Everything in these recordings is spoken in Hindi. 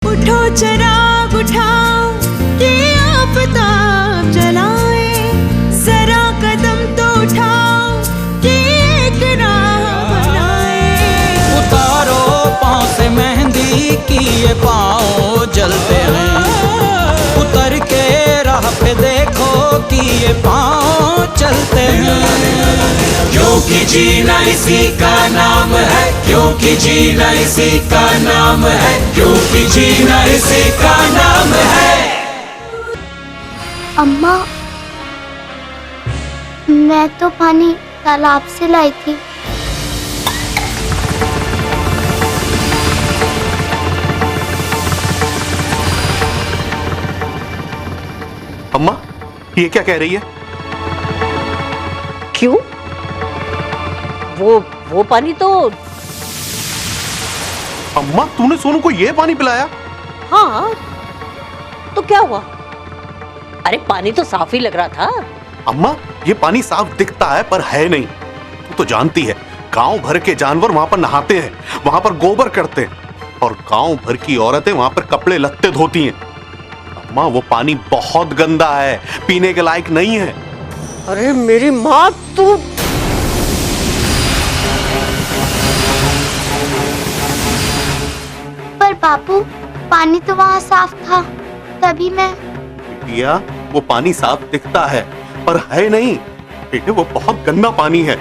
उठो चिराग उठाओ कि आफताब जलाए, जरा कदम तो उठाओ कि एक राह बनाए। उतारो पाँव से मेहंदी कि ये पाँव जलते हैं, उतर के राह पे देखो कि ये पाँव चलते हैं। क्योंकि जीना इसी का नाम है, क्योंकि जीना इसी का नाम है, क्योंकि जीना इसी का नाम है। अम्मा, मैं तो पानी तालाब से लाई थी। अम्मा, ये क्या कह रही है? क्यों? वो पानी तो। अम्मा, तूने सोनू को ये पानी पिलाया? हाँ, तो क्या हुआ? अरे पानी तो साफ ही लग रहा था। अम्मा, ये पानी साफ दिखता है पर है नहीं। तू तो जानती है, गांव भर के जानवर वहां पर नहाते हैं, वहां पर गोबर करते हैं, और गांव भर की औरतें वहां पर कपड़े लत्ते धोती हैं। अम्मा, वो पानी बहुत गंदा है, पीने के लायक नहीं है। अरे मेरी माँ, तू। पर बापू, पानी तो वहाँ साफ था, तभी मैं। बिटिया, वो पानी साफ दिखता है पर है नहीं। बेटे, वो बहुत गंदा पानी है।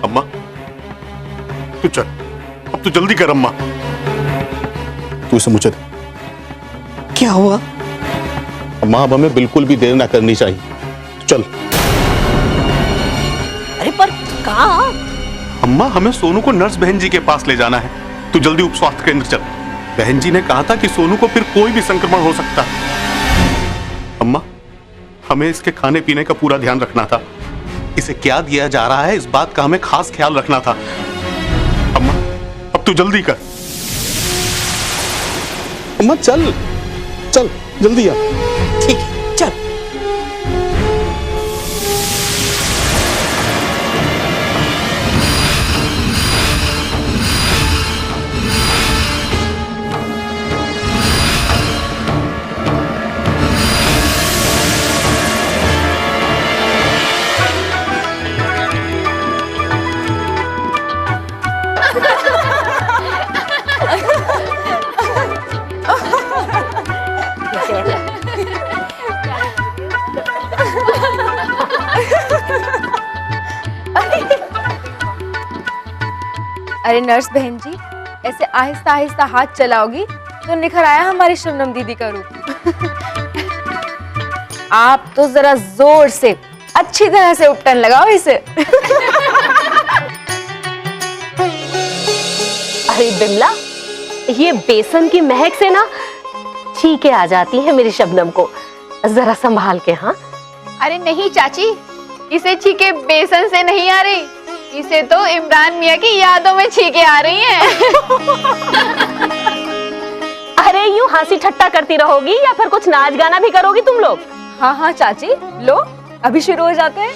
अम्मा, तू चल, अब तू जल्दी कर। अम्मा, तू इसे मुझे दे। क्या हुआ? अम्मा, अब हमें बिल्कुल भी देर ना करनी चाहिए। चल। अरे पर कहाँ? अम्मा, हमें सोनू को नर्स बहन जी के पास ले जाना है। तू जल्दी उप स्वास्थ्य केंद्र चल। बहन जी ने कहा था कि सोनू को फिर कोई भी संक्रमण हो सकता है। अम्मा, हमें इसके खाने पीने का पूरा ध्यान रखना था। इसे क्या दिया जा रहा है, इस बात का हमें खास ख्याल रखना था। अम्मा, अब तू जल्दी कर। अम्मा, चल चल जल्दी आ। ठीक है, चल। अरे नर्स बहन जी, ऐसे आहिस्ता आहिस्ता हाथ चलाओगी तो निखर आया हमारी शबनम दीदी का रूप। आप तो जरा जोर से अच्छी तरह से उपटन लगाओ इसे। अरे बिमला, ये बेसन की महक से ना छींके आ जाती है मेरी शबनम को। जरा संभाल के। हाँ, अरे नहीं चाची, इसे छींके बेसन से नहीं आ रही, इसे तो इमरान मियां की यादों में छींके आ रही हैं। अरे यूं हंसी ठट्टा करती रहोगी या फिर कुछ नाच गाना भी करोगी तुम लोग? हाँ हाँ चाची, लो अभी शुरू हो जाते हैं।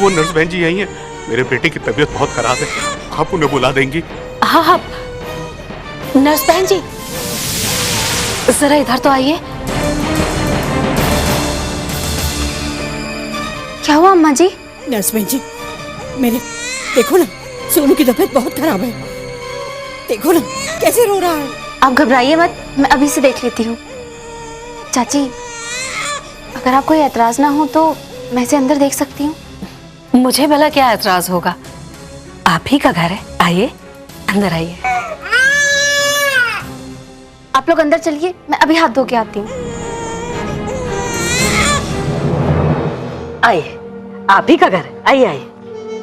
वो नर्स बहन जी यही है। मेरे बेटे की तबीयत बहुत खराब है, आप उन्हें बुला देंगी? हाँ हाँ, नर्स बहन जी जरा इधर तो आइए। क्या हुआ अम्मा जी? नर्स बहन जी, मेरे देखो ना, सोनू की तबीयत बहुत खराब है। देखो ना कैसे रो रहा है। आप घबराइए मत, मैं अभी से देख लेती हूँ। चाची, अगर आपको कोई एतराज ना हो तो मैं इसे अंदर देख सकती हूँ? मुझे भला क्या एतराज होगा, आप ही का घर है, आइए अंदर आइए। आप लोग अंदर चलिए, मैं अभी हाथ धो के आती हूँ। आइए, आप ही का घर है, आइए आइए,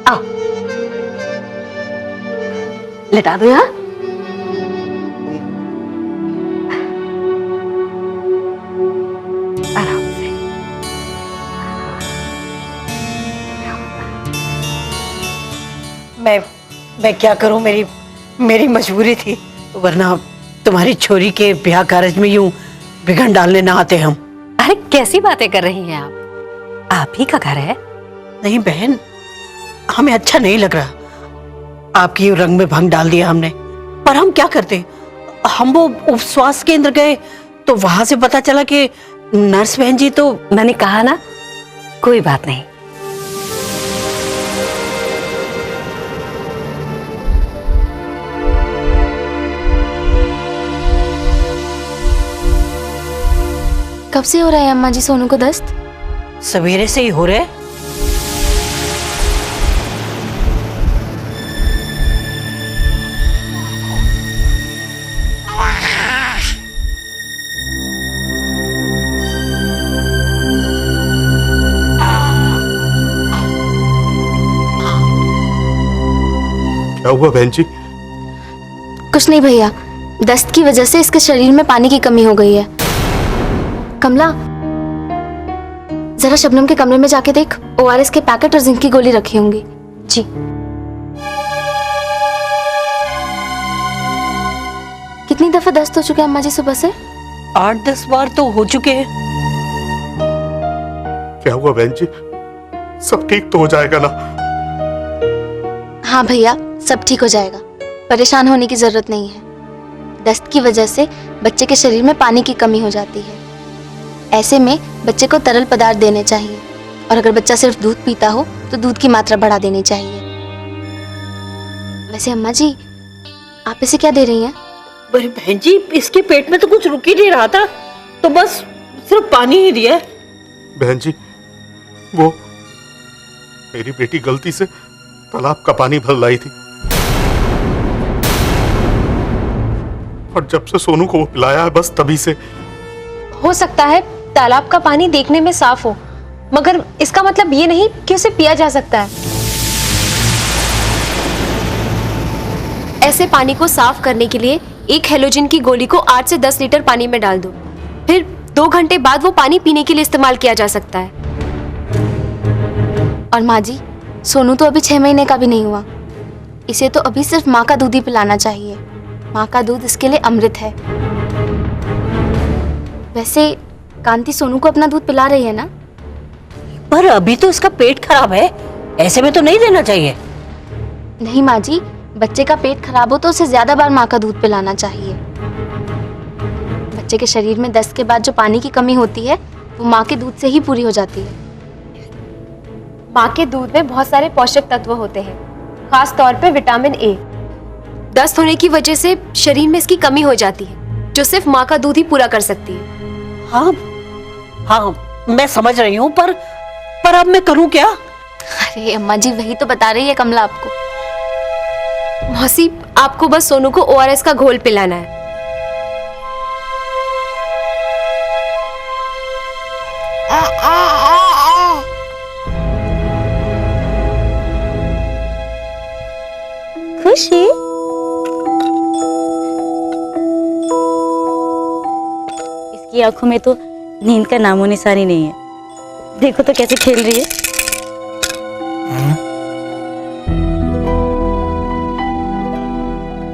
आओ लेटा दो यहाँ। आराम से। मैं क्या करूं, मेरी मजबूरी थी, वरना तुम्हारी छोरी के ब्याह कारज में यूं बिघन डालने ना आते हम। अरे कैसी बातें कर रही हैं आप ही का घर है। नहीं बहन, हमें अच्छा नहीं लग रहा, आपकी रंग में भंग डाल दिया हमने। पर हम क्या करते, हम वो उप स्वास्थ्य केंद्र गए तो वहां से पता चला कि नर्स बहन जी तो। मैंने कहा ना, कोई बात नहीं। कब से हो रहा है अम्मा जी सोनू को दस्त? सवेरे से ही हो रहे। क्या हुआ बहन जी? कुछ नहीं भैया, दस्त की वजह से इसके शरीर में पानी की कमी हो गई है। कमला, जरा शबनम के कमरे में जाके देख, ORS के पैकेट और जिंक की गोली रखी होंगी। जी। कितनी दफा दस्त हो चुके हैं अम्मा जी सुबह से? 8-10 बार तो हो चुके हैं। क्या हुआ बहन जी? सब ठीक तो हो जाएगा ना? हाँ भैया, सब ठीक हो जाएगा, परेशान होने की जरूरत नहीं है। दस्त की वजह से बच्चे के शरीर में पानी की कमी हो जाती है। ऐसे में बच्चे को तरल पदार्थ देने चाहिए, और अगर बच्चा सिर्फ दूध पीता हो तो दूध की मात्रा बढ़ा देनी चाहिए। वैसे अम्मा जी, आप इसे क्या दे रही हैं? अरे बहन जी, इसके पेट में तो कुछ रुक ही नहीं रहा था, तो बस सिर्फ पानी ही दिया। बहन जी, वो मेरी बेटी गलती से तालाब का पानी भर लाई थी, और जब से सोनू को वो पिलाया है, बस तभी से। हो सकता है तालाब का पानी देखने में साफ हो, मगर इसका मतलब ये नहीं कि उसे पिया जा सकता है। ऐसे पानी को साफ करने के लिए एक हेलोजन की गोली को 8 से 10 लीटर पानी में डाल दो, फिर 2 घंटे बाद वो पानी पीने के लिए इस्तेमाल किया जा सकता है। और माँ जी, सोनू तो अभी 6 महीने का भी नहीं हुआ, इसे तो अभी सिर्फ माँ का दूध ही पिलाना चाहिए। माँ का दूध इसके लिए अमृत है। वैसे कांति सोनू को अपना दूध पिला रही है ना? पर अभी तो इसका पेट खराब है, ऐसे में तो नहीं देना चाहिए। नहीं माँ जी, बच्चे का पेट खराब हो तो उसे ज्यादा बार माँ का दूध पिलाना चाहिए। बच्चे के शरीर में दस्त के बाद जो पानी की कमी होती है, वो माँ के दूध से ही पूरी हो जाती है। माँ के दूध में बहुत सारे पोषक तत्व होते हैं, खास तौर पे विटामिन ए। दस्त होने की वजह से शरीर में इसकी कमी हो जाती है, जो सिर्फ माँ का दूध ही पूरा कर सकती है। हाँ हाँ, मैं समझ रही हूँ, पर अब मैं करूँ क्या? अरे अम्मा जी, वही तो बता रही है कमला आपको। मौसी, आपको बस सोनू को ORS का घोल पिलाना है। खुशी, इसकी आंखों में तो नींद का नामो निशान ही नहीं है। देखो तो कैसे खेल रही है।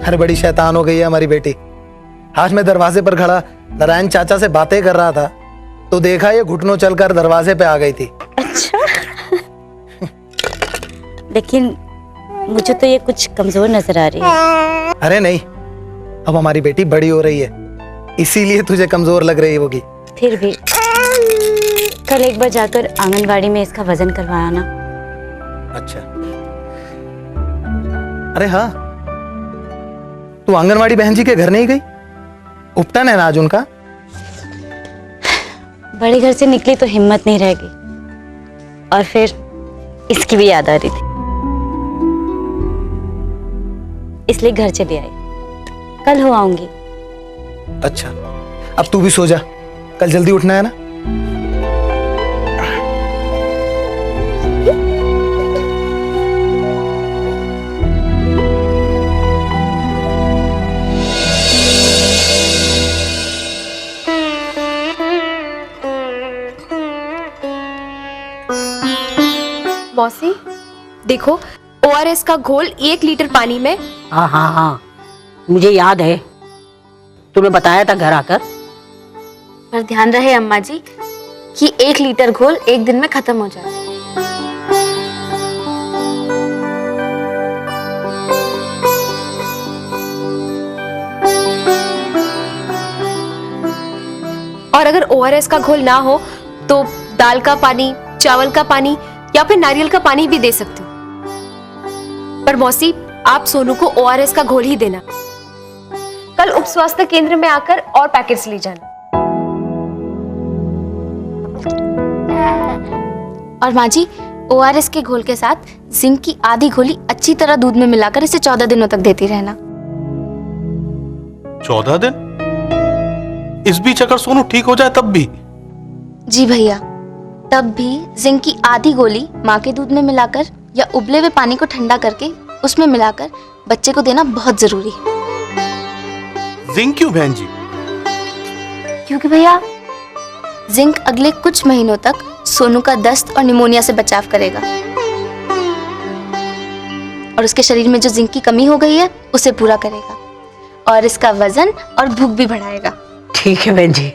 अरे बड़ी शैतान हो गई है हमारी बेटी। आज मैं दरवाजे पर खड़ा नारायण चाचा से बातें कर रहा था, तो देखा ये घुटनों चलकर दरवाजे पे आ गई थी। अच्छा लेकिन मुझे तो ये कुछ कमजोर नजर आ रही है। अरे नहीं, अब हमारी बेटी बड़ी हो रही है, इसीलिए तुझे कमजोर लग रही होगी। फिर भी कल एक बार जाकर आंगनवाड़ी में इसका वजन करवाया ना। अच्छा, अरे हाँ, तू आंगनवाड़ी बहन जी के घर नहीं गई? उपटन है ना आज उनका? बड़े घर से निकली तो हिम्मत नहीं रहेगी, और फिर इसकी भी याद आ रही थी, इसलिए घर चली आई। कल हो आऊंगी। अच्छा, अब तू भी सो जा, कल जल्दी उठना है ना। मौसी देखो, ओआरएस का घोल 1 लीटर पानी में। हाँ हाँ हाँ, मुझे याद है, तूने बताया था घर आकर। पर ध्यान रहे अम्मा जी कि 1 लीटर घोल 1 दिन में खत्म हो जाए। और अगर ओआरएस का घोल ना हो तो दाल का पानी, चावल का पानी या फिर नारियल का पानी भी दे सकते हो। पर मौसी, आप सोनू को ओआरएस का घोल ही देना। कल उप स्वास्थ्य केंद्र में आकर और पैकेट्स ले जाना। और माँ जी, ओआरएस के घोल के साथ जिंक की आधी गोली अच्छी तरह दूध में मिलाकर इसे 14 दिनों तक देती रहना। 14 दिन? इस बीच अगर सोनू ठीक हो जाए तब भी? जी भैया, तब भी जिंक की आधी गोली माँ के दूध में मिलाकर या उबले हुए पानी को ठंडा करके उसमें मिलाकर बच्चे को देना बहुत जरूरी है। जिंक क्यों बहन जी? क्योंकि भैया, जिंक अगले कुछ महीनों तक सोनू का दस्त और निमोनिया से बचाव करेगा, और उसके शरीर में जो जिंक की कमी हो गई है उसे पूरा करेगा, और इसका वजन और भूख भी बढ़ाएगा। ठीक है बहन जी।